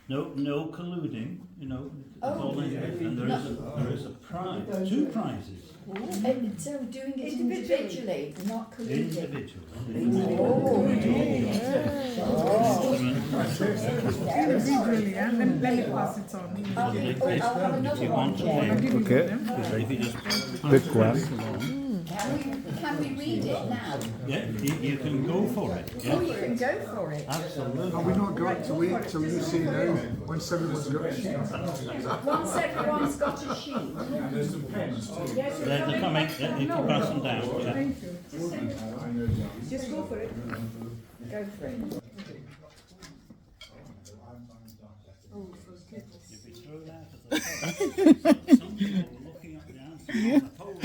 No colluding, you know, and there is a prize, 2 prizes. So doing it individually, not colluding. Individually. Let me pass it on. I'll have another one, Jen. Okay. Pick one. Can we read it now? Yeah, you can go for it. Yeah. Oh, you can go for it. Absolutely. Have we not got to wait till you see now, once everyone's got a sheet? Once everyone's got a sheet. There's some pens too. They're coming, you can pass them down. Yeah. Thank you. Just go for it. Go for it. If it's thrown out of the post, some people are looking at the answer on the post.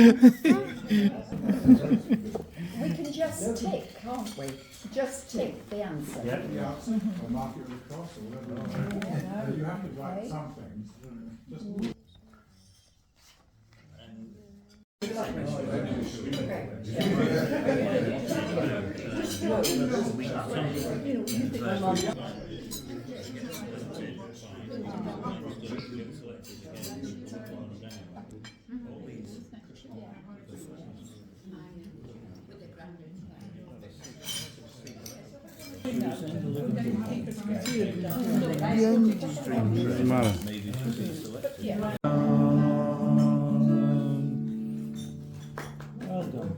We can just tick, can't we? Just tick the answer. Yeah. The answer, or mark it with a cross or whatever. You have to write some things. Just Doesn't matter. Well done.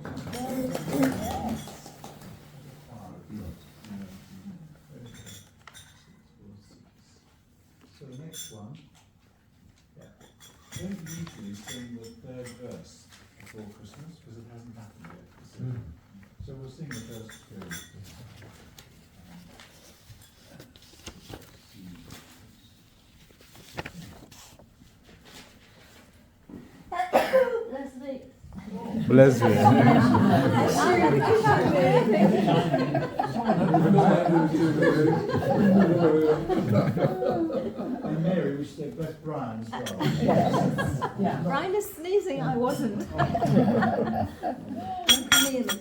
So the next one, don't usually sing the 3rd verse before Christmas because it hasn't happened yet. So we'll sing the first 2. Bless you. And Mary, we should bless Brian as well. Brian is sneezing, I wasn't. Nearly.